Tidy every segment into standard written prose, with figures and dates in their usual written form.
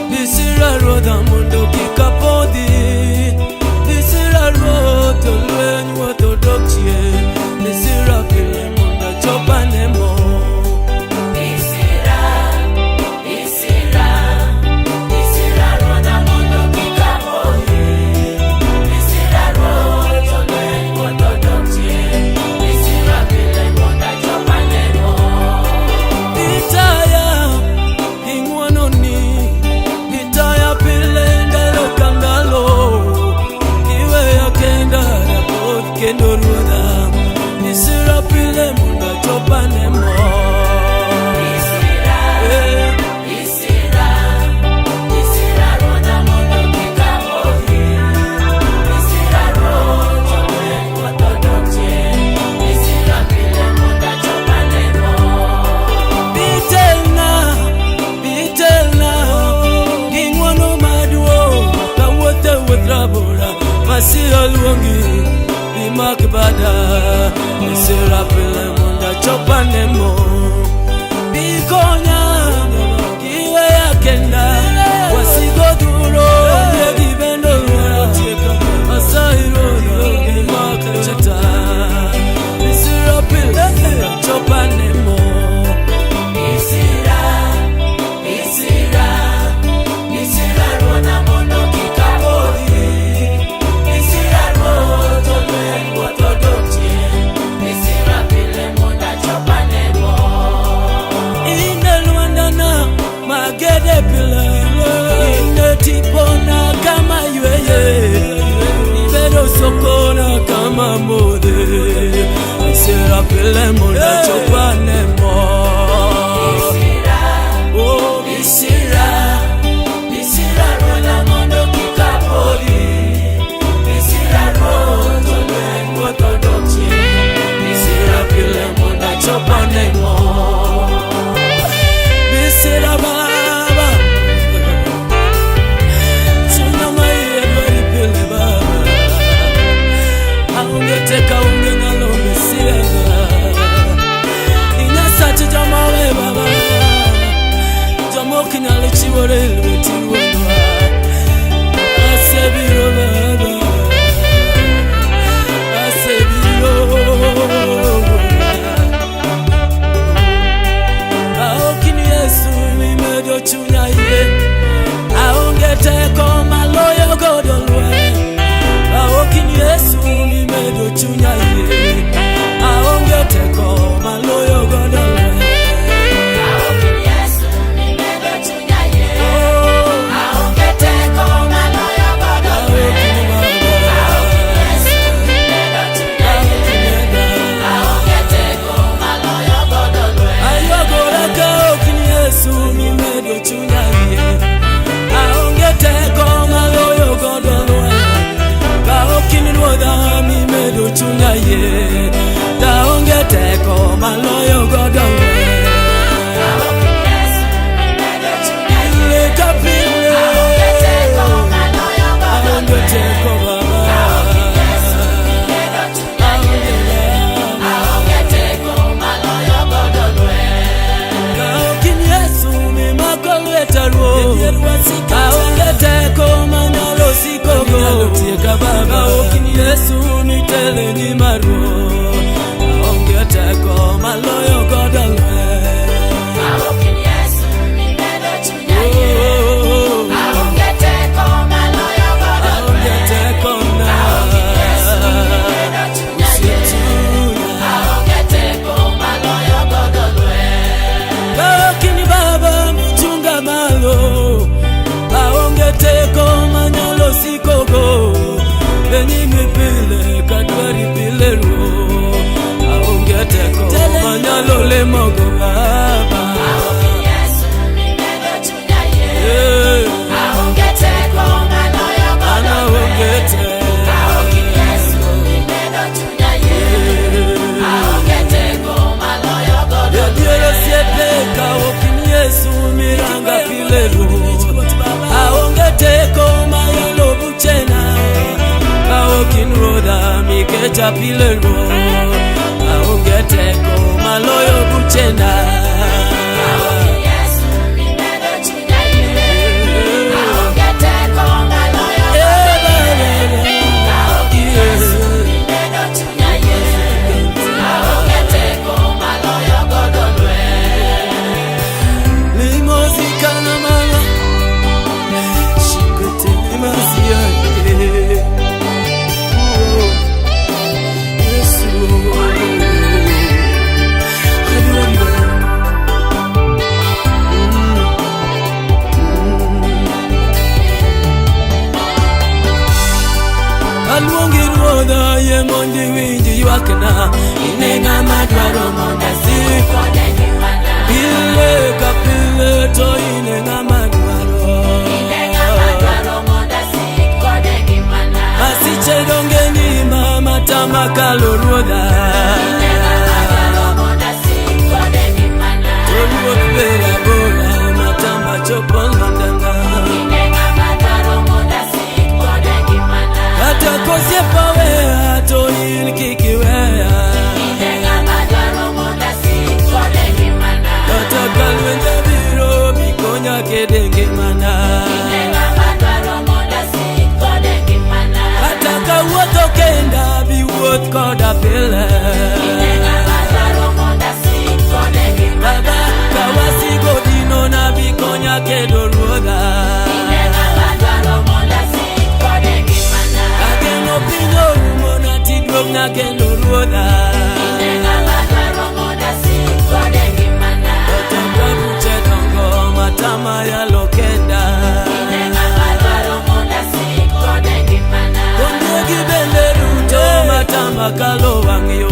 Bisira roda mundo kikapodi. Bisira roda lenyu orthodoxie. Bisira pile munda chopanemo. Bisira roda mundo kikapodi. Bisira roda lenyu orthodoxie. Bisira pile munda chopanemo. Itaya ingwanoni. Itaya pile ndalo kangalo. Kiwe ya kenda na bod kendo roda. Bisira pile munda chopanemo. Makbada Bisira pile munda chopanemo. Bikonya Kiwe ya kenda Wasigo duro Yegibendo Asairo Makachata Bisira pile munda chopanemo. Bisira roda mundo kikapodi. Bisira roda lenyu orthodoxie. Bisira pile munda chopanemo. Ine luandana magede pile. Ine tipona kama yweye. Ibedo sokona kama mode. Bisira pile munda chopanemo. Oh, Bisira roda mundo kikapodi. Bisira roda lenyu orthodoxie. Bisira pile munda chopanemo. Bisira baba Chunama yedwari pile baba. Aungeteka unge ngalo Bisira bucha pilero aonge teko maloyo buchenda ye mondi winji yuakna inenga madwaro mondasi pile kapile to inenga madwaro asiche donge ni mama tamakalo ruoda toluot bera bora matama chopolondana hata kosie pawe to in kikiwea hata kalwende biro bikonya kedenge mana hata kawuotho kenda biwuoth koda pile baba kawasigo dino na bikonya kedo ruodha pinyo mona tidrog na kendo ruodha otanga buche dongo matama ya lokenda kondegi bende ruto matama kalo wangyo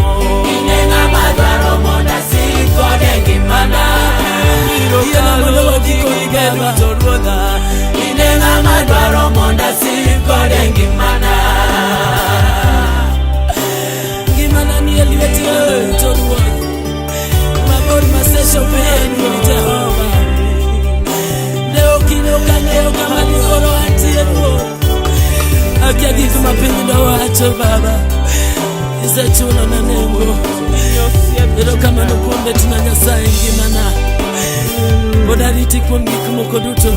biro kalo kiko igeruto ruodha inenga madwaro monda sikode ngimana mabor masesho peni Jehova leo kino kaneo kama nikoro atieno akia gitu mapingi ndo wacho baba isa chula na nembo leo kama nukumbe tunanyasa ingimana bodariti kwa mgiku moko duto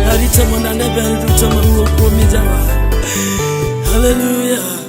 harita mona nebe duto mahuo kwa mijawa hallelujah.